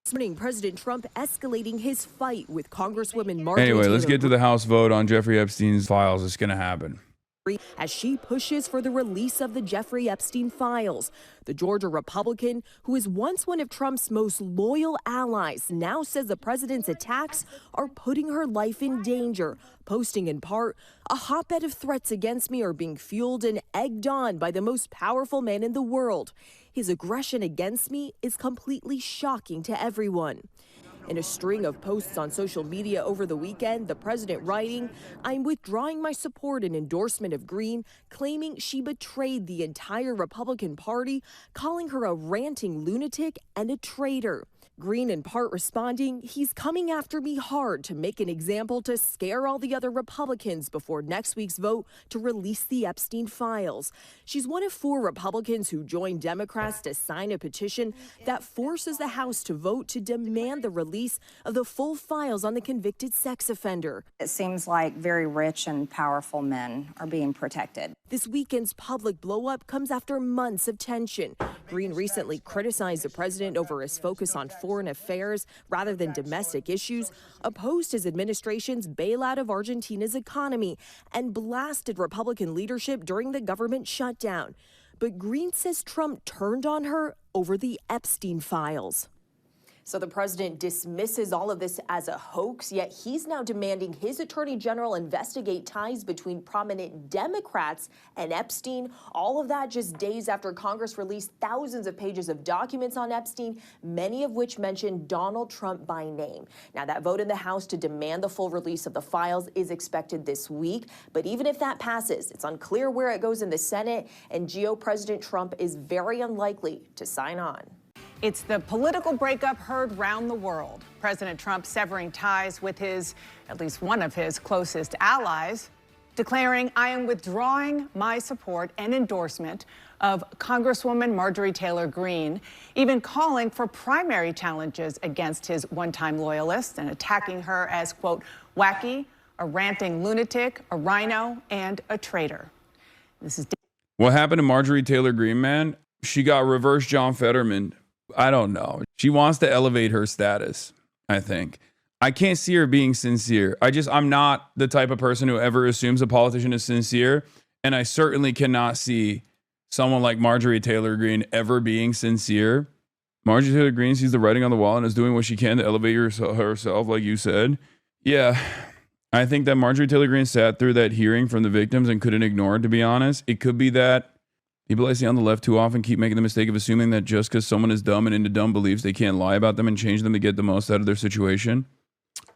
This morning, President Trump escalating his fight with Congresswoman Marjorie. Anyway, let's get to the House vote on Jeffrey Epstein's files. It's going to happen. As she pushes for the release of the Jeffrey Epstein files. The Georgia Republican, who is once one of Trump's most loyal allies, now says the president's attacks are putting her life in danger, posting in part, "A hotbed of threats against me are being fueled and egged on by the most powerful man in the world. His aggression against me is completely shocking to everyone." In a string of posts on social media over the weekend, the president writing, "I'm withdrawing my support and endorsement of Greene," claiming she betrayed the entire Republican Party, calling her a ranting lunatic and a traitor. Greene in part responding, "He's coming after me hard to make an example to scare all the other Republicans before next week's vote to release the Epstein files." She's one of 4 Republicans who joined Democrats to sign a petition that forces the House to vote to demand the release of the full files on the convicted sex offender. It seems like very rich and powerful men are being protected. This weekend's public blowup comes after months of tension. Greene recently criticized the president over his focus on foreign affairs rather than domestic issues, opposed his administration's bailout of Argentina's economy, and blasted Republican leadership during the government shutdown. But Greene says Trump turned on her over the Epstein files. So the president dismisses all of this as a hoax, yet he's now demanding his attorney general investigate ties between prominent Democrats and Epstein. All of that just days after Congress released thousands of pages of documents on Epstein, many of which mention Donald Trump by name. Now, that vote in the House to demand the full release of the files is expected this week. But even if that passes, it's unclear where it goes in the Senate, and GO President Trump is very unlikely to sign on. It's the political breakup heard round the world. President Trump severing ties with at least one of his closest allies, declaring, "I am withdrawing my support and endorsement of Congresswoman Marjorie Taylor Greene," even calling for primary challenges against his one-time loyalists and attacking her as, quote, "wacky, a ranting lunatic, a rhino, and a traitor." This is What happened to Marjorie Taylor Greene, man? She got reverse John Fetterman. I don't know. She wants to elevate her status, I think. I can't see her being sincere. I'm not the type of person who ever assumes a politician is sincere. And I certainly cannot see someone like Marjorie Taylor Greene ever being sincere. Marjorie Taylor Greene sees the writing on the wall and is doing what she can to elevate herself, like you said. Yeah, I think that Marjorie Taylor Greene sat through that hearing from the victims and couldn't ignore it, to be honest. It could be that people I see on the left too often keep making the mistake of assuming that just because someone is dumb and into dumb beliefs, they can't lie about them and change them to get the most out of their situation.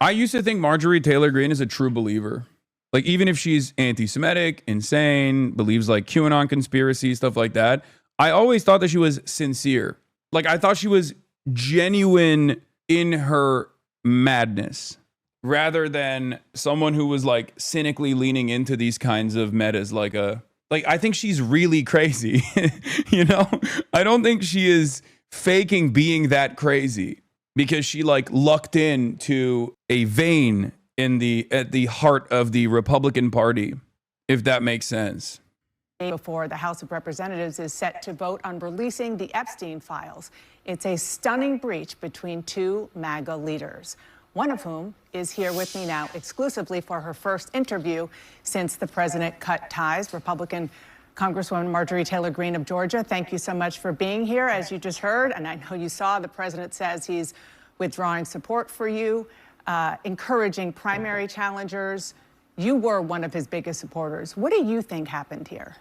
I used to think Marjorie Taylor Greene is a true believer. Like, even if she's anti-Semitic, insane, believes like QAnon conspiracy, stuff like that, I always thought that she was sincere. Like, I thought she was genuine in her madness, rather than someone who was like cynically leaning into these kinds of metas Like, I think she's really crazy, you know? I don't think she is faking being that crazy because she like lucked into a vein at the heart of the Republican Party, if that makes sense. Before the House of Representatives is set to vote on releasing the Epstein files. It's a stunning breach between 2 MAGA leaders, one of whom is here with me now exclusively for her first interview since the president cut ties. Republican Congresswoman Marjorie Taylor Greene of Georgia, thank you so much for being here, as you just heard. And I know you saw the president says he's withdrawing support for you, encouraging primary challengers. You were one of his biggest supporters. What do you think happened here?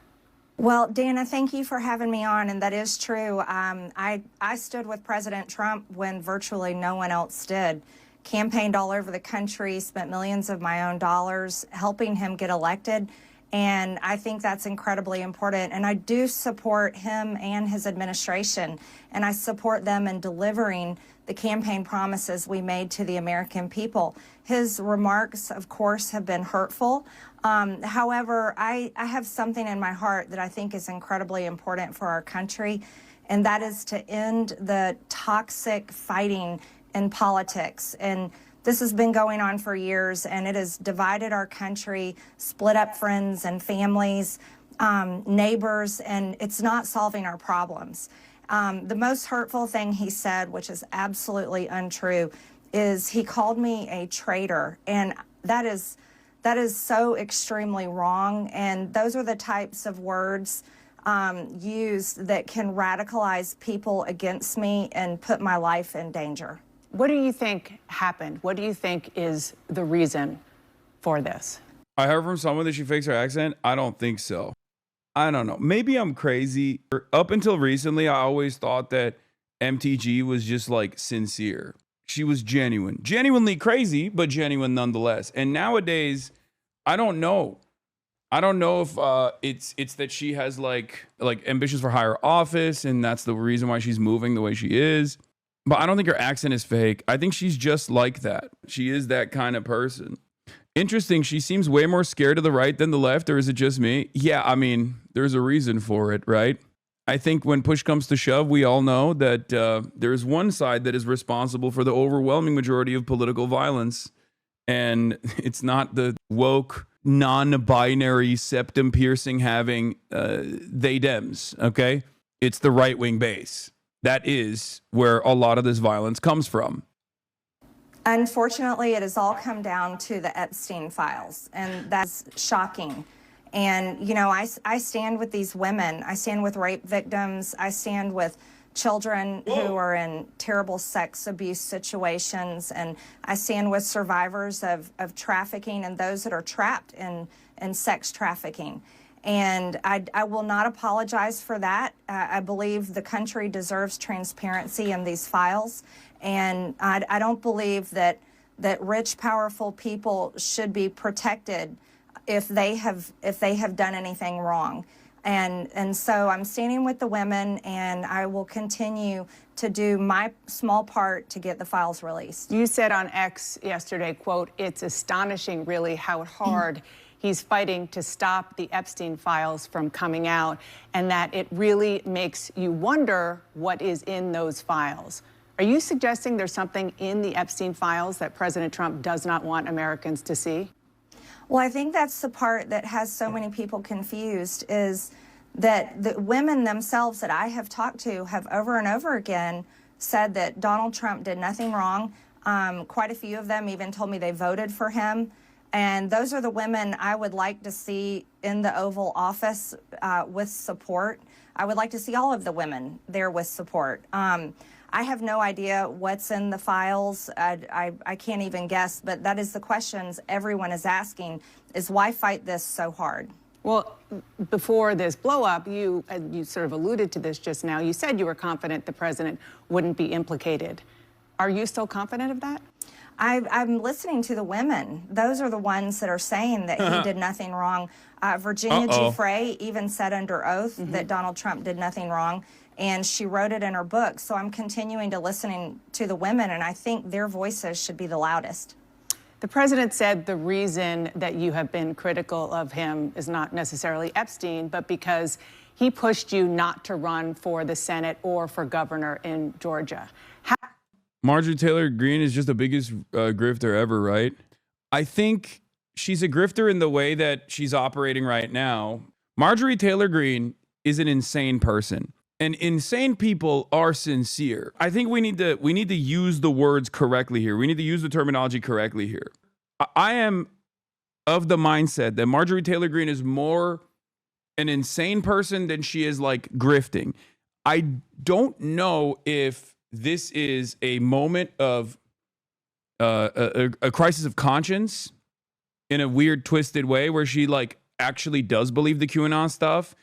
Well, Dana, thank you for having me on, and that is true. I stood with President Trump when virtually no one else did. Campaigned all over the country, spent millions of my own dollars helping him get elected. And I think that's incredibly important. And I do support him and his administration. And I support them in delivering the campaign promises we made to the American people. His remarks, of course, have been hurtful. However, I have something in my heart that I think is incredibly important for our country, and that is to end the toxic fighting in politics. And this has been going on for years, and it has divided our country, split up friends and families, neighbors, and it's not solving our problems. The most hurtful thing he said, which is absolutely untrue, is he called me a traitor. And that is so extremely wrong. And those are the types of words used that can radicalize people against me and put my life in danger. What do you think happened? What do you think is the reason for this? I heard from someone that she fakes her accent. I don't think so. I don't know. Maybe I'm crazy. Up until recently, I always thought that MTG was just like sincere. She was genuine. Genuinely crazy, but genuine nonetheless. And nowadays, I don't know. I don't know if it's that she has like ambitions for higher office, and that's the reason why she's moving the way she is. But I don't think her accent is fake. I think she's just like that. She is that kind of person. Interesting. She seems way more scared of the right than the left, or is it just me? Yeah, I mean, there's a reason for it, right? I think when push comes to shove, we all know that there's one side that is responsible for the overwhelming majority of political violence. And it's not the woke, non-binary, septum-piercing having they Dems, okay? It's the right-wing base. That is where a lot of this violence comes from. Unfortunately, it has all come down to the Epstein files, and that's shocking. And, you know, I stand with these women. I stand with rape victims. I stand with children who are in terrible sex abuse situations. And I stand with survivors of trafficking and those that are trapped in sex trafficking. And I will not apologize for that. I believe the country deserves transparency in these files. And I don't believe that rich, powerful people should be protected if they have done anything wrong. And so I'm standing with the women, and I will continue to do my small part to get the files released. You said on X yesterday, quote, "It's astonishing really how hard he's fighting to stop the Epstein files from coming out, and that it really makes you wonder what is in those files." Are you suggesting there's something in the Epstein files that President Trump does not want Americans to see? Well, I think that's the part that has so many people confused, is that the women themselves that I have talked to have over and over again said that Donald Trump did nothing wrong. Quite a few of them even told me they voted for him. And those are the women I would like to see in the Oval Office with support. I would like to see all of the women there with support. I have no idea what's in the files. I can't even guess, but that is the questions everyone is asking, is why fight this so hard? Well, before this blow up, you sort of alluded to this just now. You said you were confident the president wouldn't be implicated. Are you still confident of that? I'm listening to the women. Those are the ones that are saying that he did nothing wrong. Virginia Giuffre even said under oath that Donald Trump did nothing wrong, and she wrote it in her book. So I'm continuing to listen to the women, and I think their voices should be the loudest. The president said the reason that you have been critical of him is not necessarily Epstein, but because he pushed you not to run for the Senate or for governor in Georgia. Marjorie Taylor Greene is just the biggest grifter ever, right? I think she's a grifter in the way that she's operating right now. Marjorie Taylor Greene is an insane person, and insane people are sincere. I think we need to use the words correctly here. We need to use the terminology correctly here. I am of the mindset that Marjorie Taylor Greene is more an insane person than she is like grifting. I don't know if this is a moment of a crisis of conscience in a weird, twisted way where she like actually does believe the QAnon stuff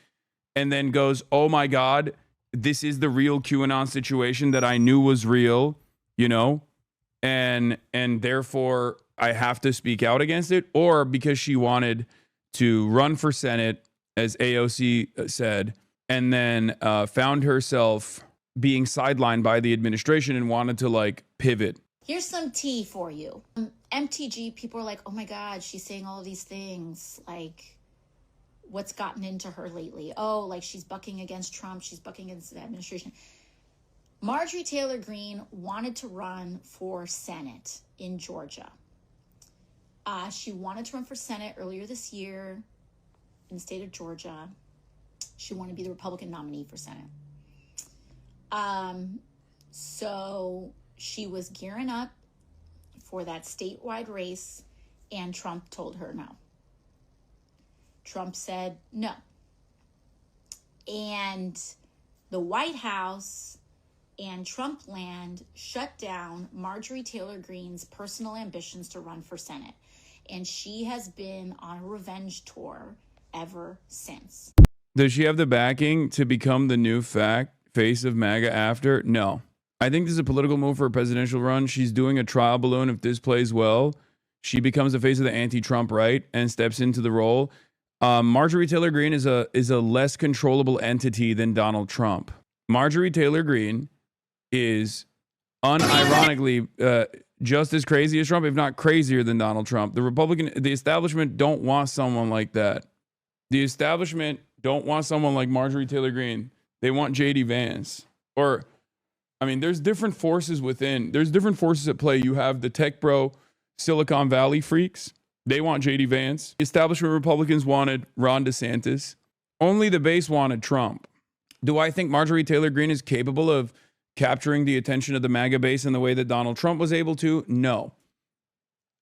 and then goes, oh my God, this is the real QAnon situation that I knew was real, you know, and therefore I have to speak out against it, or because she wanted to run for Senate, as AOC said, and then found herself being sidelined by the administration and wanted to like pivot. Here's some tea for you. MTG, people are like, oh my God, she's saying all of these things. Like, what's gotten into her lately? Oh, like she's bucking against Trump. She's bucking against the administration. Marjorie Taylor Greene wanted to run for Senate in Georgia. She wanted to run for Senate earlier this year in the state of Georgia. She wanted to be the Republican nominee for Senate. So she was gearing up for that statewide race, and Trump told her no. Trump said no. And the White House and Trump land shut down Marjorie Taylor Greene's personal ambitions to run for Senate. And she has been on a revenge tour ever since. Does she have the backing to become the new face of MAGA after? No. I think this is a political move for a presidential run. She's doing a trial balloon. If this plays well, she becomes the face of the anti-Trump right and steps into the role. Marjorie Taylor Greene is a less controllable entity than Donald Trump. Marjorie Taylor Greene is unironically just as crazy as Trump, if not crazier than Donald Trump. The establishment don't want someone like that. The establishment don't want someone like Marjorie Taylor Greene. They want J.D. Vance. Or, I mean, there's different forces within. There's different forces at play. You have the tech bro, Silicon Valley freaks. They want J.D. Vance. The establishment Republicans wanted Ron DeSantis. Only the base wanted Trump. Do I think Marjorie Taylor Greene is capable of capturing the attention of the MAGA base in the way that Donald Trump was able to? No.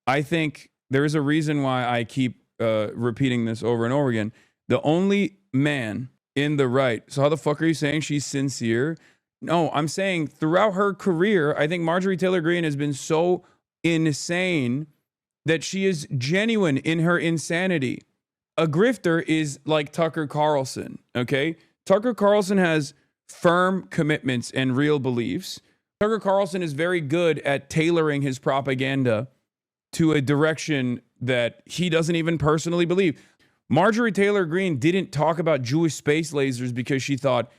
I think there's a reason why I keep repeating this over and over again. The only man in the right. So how the fuck are you saying she's sincere? No, I'm saying throughout her career, I think Marjorie Taylor Greene has been so insane that she is genuine in her insanity. A grifter is like Tucker Carlson, okay? Tucker Carlson has firm commitments and real beliefs. Tucker Carlson is very good at tailoring his propaganda to a direction that he doesn't even personally believe. Marjorie Taylor Greene didn't talk about Jewish space lasers because she thought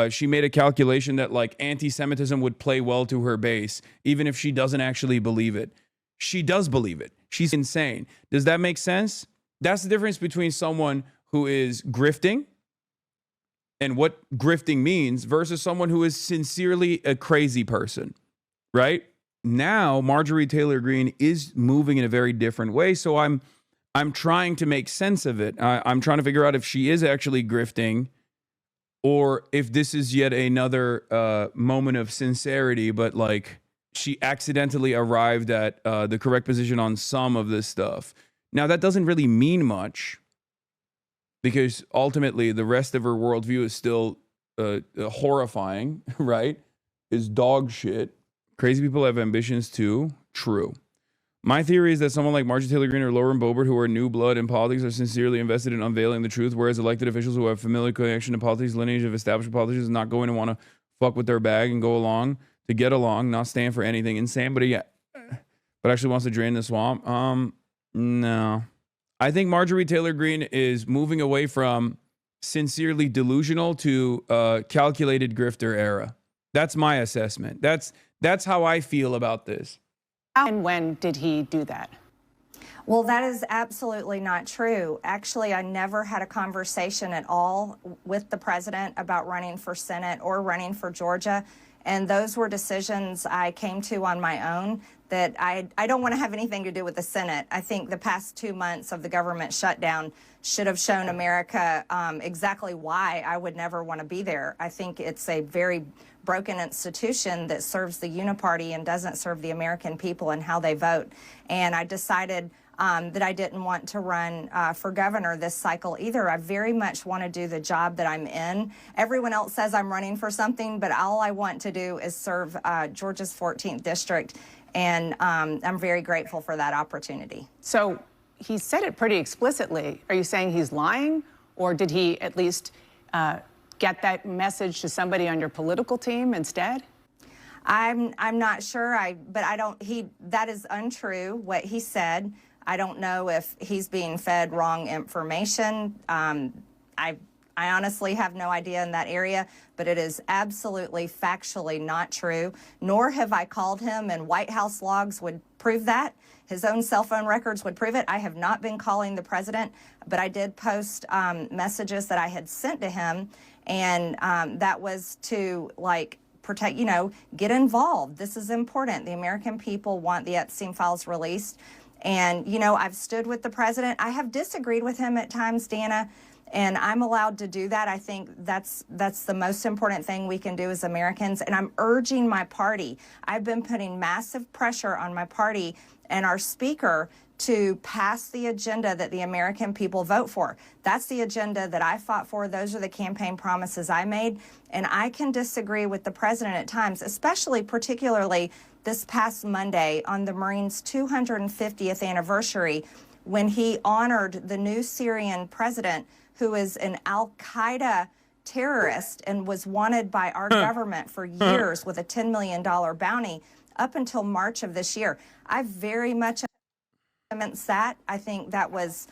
she made a calculation that like anti-Semitism would play well to her base, even if she doesn't actually believe it. She does believe it. She's insane. Does that make sense? That's the difference between someone who is grifting and what grifting means versus someone who is sincerely a crazy person, right? Now, Marjorie Taylor Greene is moving in a very different way. So I'm trying to make sense of it. I'm trying to figure out if she is actually grifting or if this is yet another moment of sincerity, but like she accidentally arrived at the correct position on some of this stuff. Now, that doesn't really mean much because ultimately the rest of her worldview is still horrifying, right? Is dog shit. Crazy people have ambitions too. True. My theory is that someone like Marjorie Taylor Greene or Lauren Boebert, who are new blood in politics, are sincerely invested in unveiling the truth, whereas elected officials who have familiar connection to politics, lineage of established politicians, are not going to want to fuck with their bag and go along to get along, not stand for anything insane, but actually wants to drain the swamp. No. I think Marjorie Taylor Greene is moving away from sincerely delusional to calculated grifter era. That's my assessment. That's how I feel about this. And when did he do that? Well, that is absolutely not true. Actually, I never had a conversation at all with the president about running for Senate or running for Georgia. And those were decisions I came to on my own that I don't want to have anything to do with the Senate. I think the past 2 months of the government shutdown should have shown America exactly why I would never want to be there. I think it's a very broken institution that serves the uniparty and doesn't serve the American people and how they vote. And I decided that I didn't want to run for governor this cycle either. I very much want to do the job that I'm in. Everyone else says I'm running for something, but all I want to do is serve Georgia's 14th district. And I'm very grateful for that opportunity. So he said it pretty explicitly. Are you saying he's lying, or did he at least get that message to somebody on your political team instead? I'm not sure. But I don't. That is untrue. What he said. I don't know if he's being fed wrong information. I honestly have no idea in that area, but it is absolutely factually not true, nor have I called him, and White House logs would prove that. His own cell phone records would prove it. I have not been calling the president, but I did post messages that I had sent to him, and that was to, like, protect, get involved. This is important. The American people want the Epstein files released. And, I've stood with the president. I have disagreed with him at times, Dana. And I'm allowed to do that. I think that's the most important thing we can do as Americans. And I'm urging my party. I've been putting massive pressure on my party and our speaker to pass the agenda that the American people vote for. That's the agenda that I fought for. Those are the campaign promises I made. And I can disagree with the president at times, especially particularly this past Monday on the Marines' 250th anniversary, when he honored the new Syrian president, who is an al-Qaeda terrorist and was wanted by our government for years with a $10 million bounty up until March of this year. I very much against that. I think that was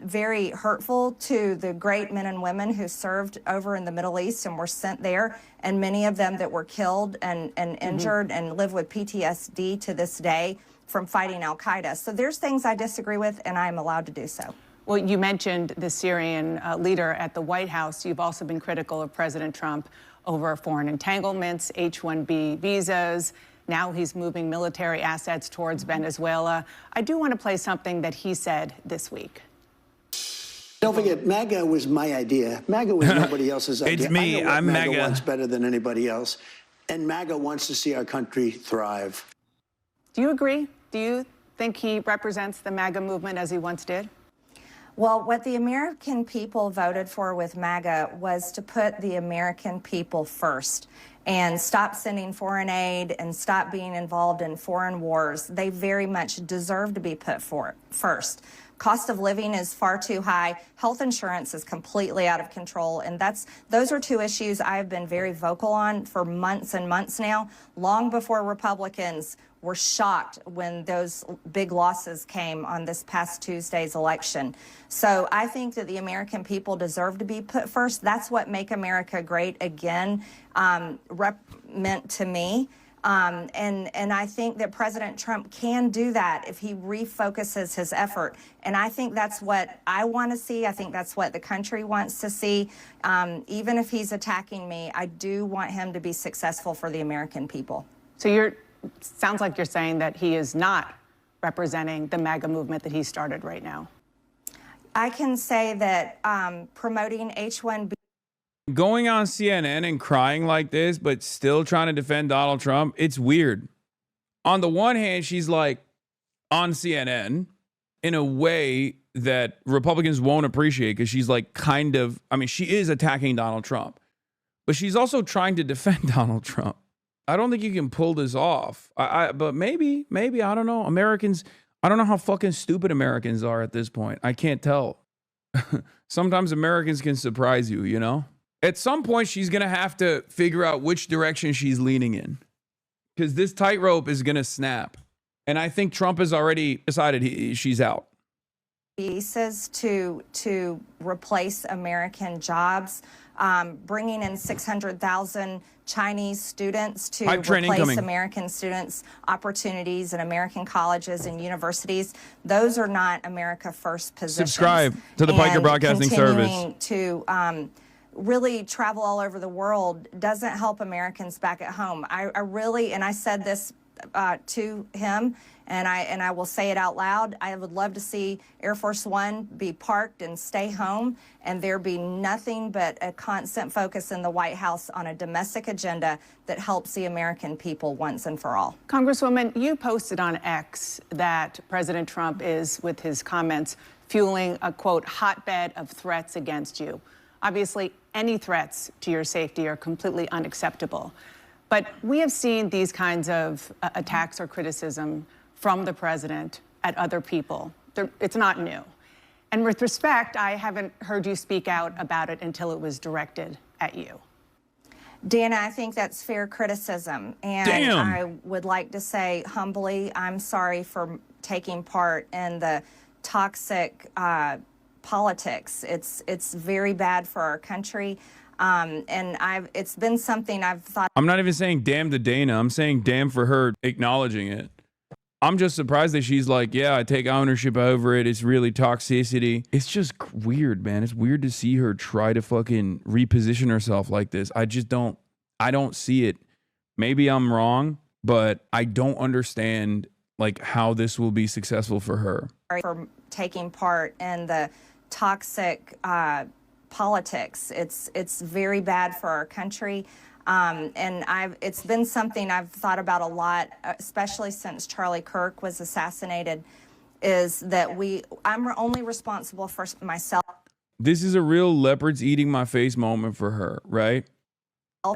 very hurtful to the great men and women who served over in the Middle East and were sent there, and many of them that were killed and injured and live with PTSD to this day from fighting al-Qaeda. So there's things I disagree with, and I'm allowed to do so. Well, you mentioned the Syrian leader at the White House. You've also been critical of President Trump over foreign entanglements, H-1B visas. Now he's moving military assets towards Venezuela. I do want to play something that he said this week. Don't forget, MAGA was my idea. MAGA was nobody else's idea. It's me. I'm MAGA MAGA. wants better than anybody else. And MAGA wants to see our country thrive. Do you agree? Do you think he represents the MAGA movement as he once did? Well, what the American people voted for with MAGA was to put the American people first and stop sending foreign aid and stop being involved in foreign wars. They very much deserve to be put first. Cost of living is far too high. Health insurance is completely out of control. And those are two issues I've been very vocal on for months and months now, long before Republicans were shocked when those big losses came on this past Tuesday's election. So I think that the American people deserve to be put first. That's what Make America Great Again meant to me. And I think that President Trump can do that if he refocuses his effort. And I think that's what I want to see. I think that's what the country wants to see. Even if he's attacking me, I do want him to be successful for the American people. So sounds like you're saying that he is not representing the MAGA movement that he started right now. I can say that promoting H-1B. Going on CNN and crying like this, but still trying to defend Donald Trump, it's weird. On the one hand, she's like on CNN in a way that Republicans won't appreciate because she's like she is attacking Donald Trump, but she's also trying to defend Donald Trump. I don't think you can pull this off. But maybe, I don't know. Americans, I don't know how fucking stupid Americans are at this point. I can't tell. Sometimes Americans can surprise you, you know? At some point, she's going to have to figure out which direction she's leaning in. Because this tightrope is going to snap. And I think Trump has already decided she's out. Visas to replace American jobs, bringing in 600,000 Chinese students to replace American students' opportunities in American colleges and universities. Those are not America First positions. Subscribe to the Piker Broadcasting Service. Continuing to really travel all over the world doesn't help Americans back at home. I really, and I said this to him, and I will say it out loud, I would love to see Air Force One be parked and stay home, and there be nothing but a constant focus in the White House on a domestic agenda that helps the American people once and for all. Congresswoman, you posted on X that President Trump is, with his comments, fueling a, quote, hotbed of threats against you. Obviously, any threats to your safety are completely unacceptable. But we have seen these kinds of attacks or criticism from the president at other people. It's not new. And with respect, I haven't heard you speak out about it until it was directed at you. Dana, I think that's fair criticism. And I would like to say humbly, I'm sorry for taking part in the toxic politics. It's very bad for our country. And it's been something I've thought. I'm not even saying damn to Dana. I'm saying damn for her acknowledging it. I'm just surprised that she's like, yeah, I take ownership over it. It's really toxicity. It's just weird, man. It's weird to see her try to fucking reposition herself like this. I don't see it. Maybe I'm wrong, but I don't understand like how this will be successful for her. For taking part in the toxic politics. It's very bad for our country. And it's been something I've thought about a lot, especially since Charlie Kirk was assassinated, is that I'm only responsible for myself. This is a real leopards eating my face moment for her, right?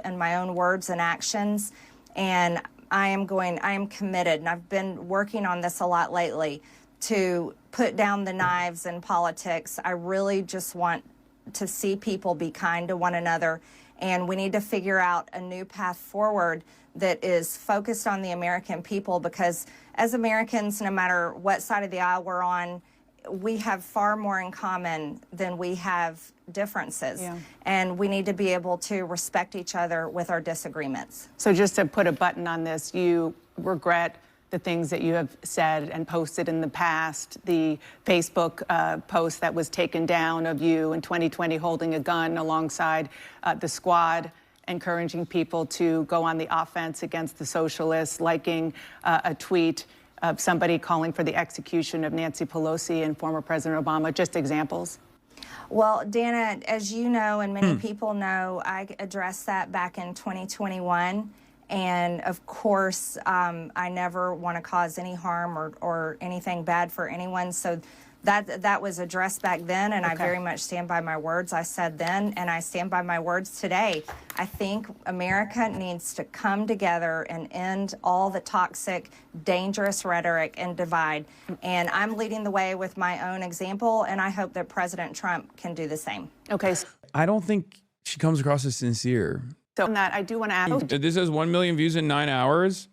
And my own words and actions. And I am committed, and I've been working on this a lot lately, to put down the knives in politics. I really just want to see people be kind to one another, and we need to figure out a new path forward that is focused on the American people, because as Americans, no matter what side of the aisle we're on, we have far more in common than we have differences. Yeah. And we need to be able to respect each other with our disagreements. So just to put a button on this, you regret the things that you have said and posted in the past, the Facebook post that was taken down of you in 2020 holding a gun alongside the squad, encouraging people to go on the offense against the socialists, liking a tweet of somebody calling for the execution of Nancy Pelosi and former President Obama. Just examples. Well, Dana, as you know, and many people know, I addressed that back in 2021. And of course, I never want to cause any harm or anything bad for anyone. So that was addressed back then, and I very much stand by my words I said then, and I stand by my words today. I think America needs to come together and end all the toxic, dangerous rhetoric and divide. And I'm leading the way with my own example, and I hope that President Trump can do the same. Okay. I don't think she comes across as sincere. So on that, I do want to ask. This has 1 million views in 9 hours,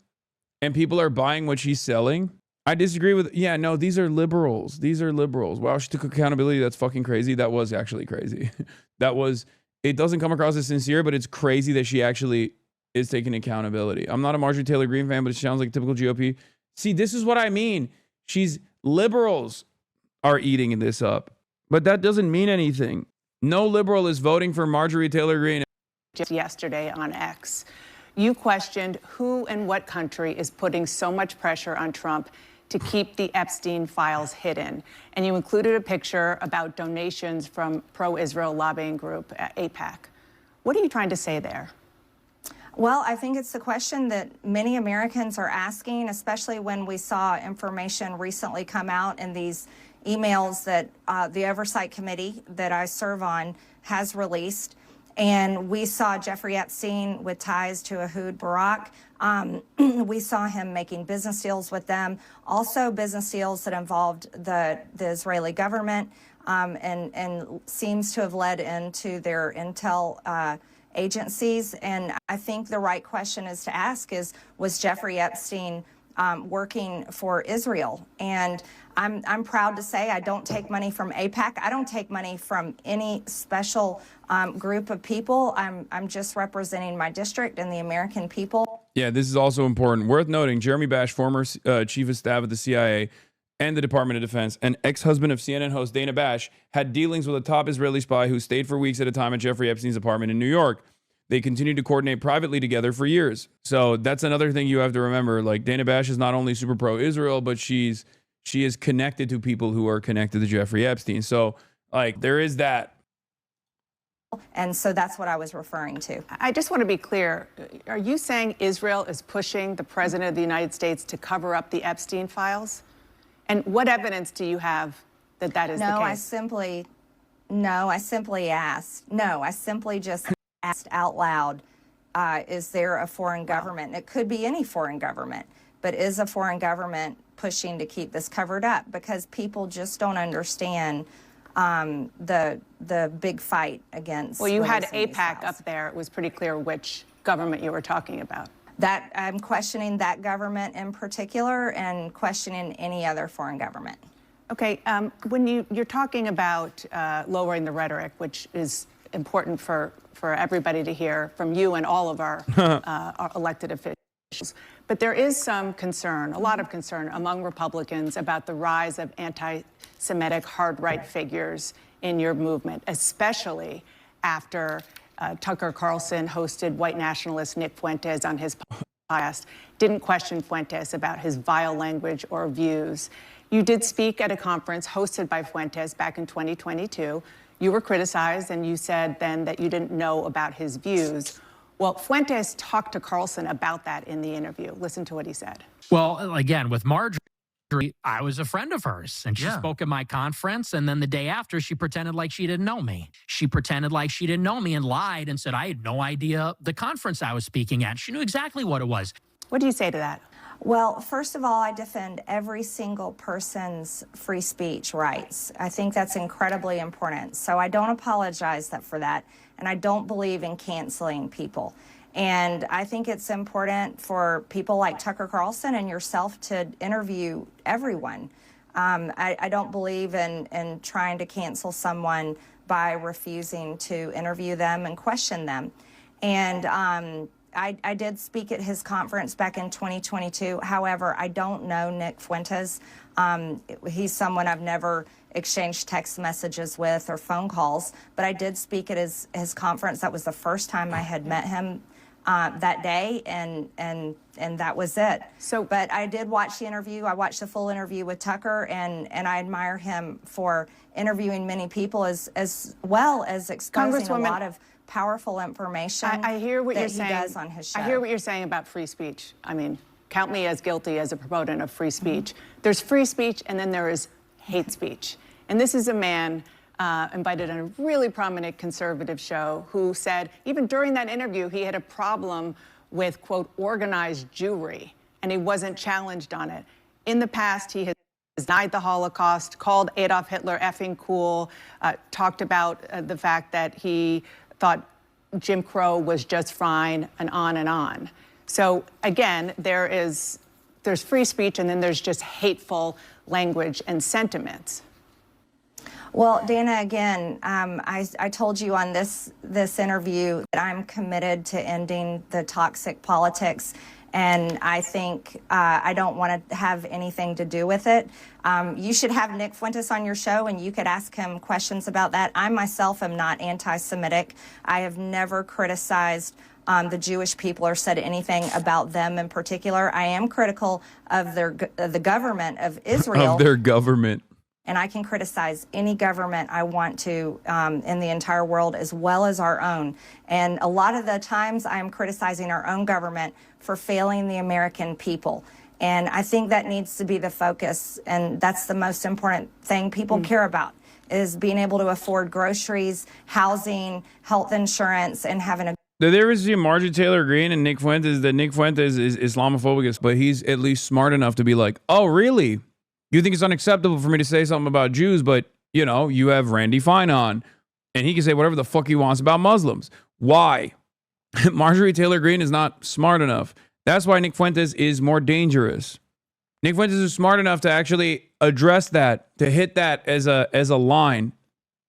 and people are buying what she's selling. I disagree with, yeah, no, these are liberals. These are liberals. Wow, she took accountability. That's fucking crazy. That was actually crazy. It doesn't come across as sincere, but it's crazy that she actually is taking accountability. I'm not a Marjorie Taylor Greene fan, but it sounds like typical GOP. See, this is what I mean. Liberals are eating this up, but that doesn't mean anything. No liberal is voting for Marjorie Taylor Greene. Just yesterday on X, you questioned who and what country is putting so much pressure on Trump to keep the Epstein files hidden. And you included a picture about donations from pro-Israel lobbying group APAC. What are you trying to say there? Well, I think it's the question that many Americans are asking, especially when we saw information recently come out in these emails that the Oversight Committee that I serve on has released. And we saw Jeffrey Epstein with ties to Ehud Barak. We saw him making business deals with them, also business deals that involved the Israeli government, and seems to have led into their intel agencies. And I think the right question is to ask is, was Jeffrey Epstein working for Israel? And I'm proud to say I don't take money from APAC. I don't take money from any special group of people. I'm just representing my district and the American people. Yeah, this is also important. Worth noting, Jeremy Bash, former chief of staff of the CIA and the Department of Defense, and ex-husband of CNN host Dana Bash, had dealings with a top Israeli spy who stayed for weeks at a time at Jeffrey Epstein's apartment in New York. They continued to coordinate privately together for years. So that's another thing you have to remember. Like, Dana Bash is not only super pro-Israel, but she is connected to people who are connected to Jeffrey Epstein. So, like, there is that. And so that's what I was referring to. I just want to be clear. Are you saying Israel is pushing the president of the United States to cover up the Epstein files? And what evidence do you have that that is the case? I simply just asked out loud, is there a foreign government? It could be any foreign government, but is a foreign government pushing to keep this covered up? Because people just don't understand the big fight against. Well, you had APAC up there. It was pretty clear which government you were talking about. That I'm questioning that government in particular and questioning any other foreign government. Okay, when you're talking about lowering the rhetoric, which is important for everybody to hear from you and all of our elected officials, but there is some concern, a lot of concern among Republicans about the rise of anti-Semitic hard-right figures in your movement, especially after Tucker Carlson hosted white nationalist Nick Fuentes on his podcast didn't question Fuentes about his vile language or views. You did speak at a conference hosted by Fuentes back in 2022. You were criticized, and you said then that you didn't know about his views. Well, Fuentes talked to Carlson about that in the interview. Listen to what he said. Well, again, with Marjorie, I was a friend of hers, and she spoke at my conference, and then the day after, she pretended like she didn't know me. She pretended like she didn't know me and lied and said I had no idea the conference I was speaking at. She knew exactly what it was. What do you say to that? Well, first of all, I defend every single person's free speech rights. I think that's incredibly important. So I don't apologize for that, and I don't believe in canceling people. And I think it's important for people like Tucker Carlson and yourself to interview everyone. I don't believe in trying to cancel someone by refusing to interview them and question them. And I did speak at his conference back in 2022. However, I don't know Nick Fuentes. He's someone I've never exchanged text messages with or phone calls, but I did speak at his conference. That was the first time I had met him that day, and that was it. But I did watch the interview. I watched the full interview with Tucker, and I admire him for interviewing many people as well as exposing a lot of powerful information. I hear what you're saying. He does on his show. I hear what you're saying about free speech. I mean, count me as guilty as a proponent of free speech. There's free speech, and then there is hate speech. And this is a man invited on a really prominent conservative show who said, even during that interview, he had a problem with, quote, organized Jewry, and he wasn't challenged on it. In the past, he has denied the Holocaust, called Adolf Hitler effing cool, talked about the fact that he thought Jim Crow was just fine, and on and on. So again, there's free speech, and then there's just hateful language and sentiments. Well, Dana, again, I told you on this interview that I'm committed to ending the toxic politics, and I think I don't want to have anything to do with it. You should have Nick Fuentes on your show, and you could ask him questions about that. I myself am not anti-Semitic. I have never criticized the Jewish people or said anything about them in particular. I am critical of the government of Israel. Of their government. And I can criticize any government I want to in the entire world, as well as our own. And a lot of the times I am criticizing our own government for failing the American people. And I think that needs to be the focus. And that's the most important thing people care about, is being able to afford groceries, housing, health insurance, and having a The difference between Marjorie Taylor Greene and Nick Fuentes is that Nick Fuentes is Islamophobic, but he's at least smart enough to be like, oh, really? You think it's unacceptable for me to say something about Jews, but, you know, you have Randy Fine on, and he can say whatever the fuck he wants about Muslims. Why? Marjorie Taylor Greene is not smart enough. That's why Nick Fuentes is more dangerous. Nick Fuentes is smart enough to actually address that, to hit that as a line.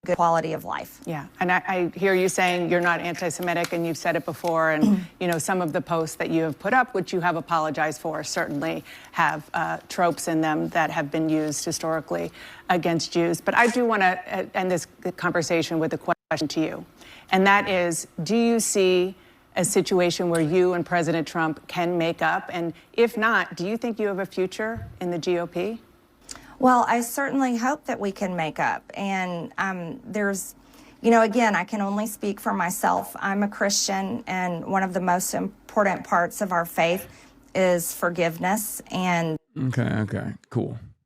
good quality of life. Yeah, and I hear you saying you're not anti-Semitic, and you've said it before, and you know, some of the posts that you have put up, which you have apologized for, certainly have tropes in them that have been used historically against Jews. But I do want to end this conversation with a question to you, and that is, do you see a situation where you and President Trump can make up? And if not, do you think you have a future in the GOP? Well, I certainly hope that we can make up. And there's, you know, again, I can only speak for myself. I'm a Christian, and one of the most important parts of our faith is forgiveness. And okay, cool.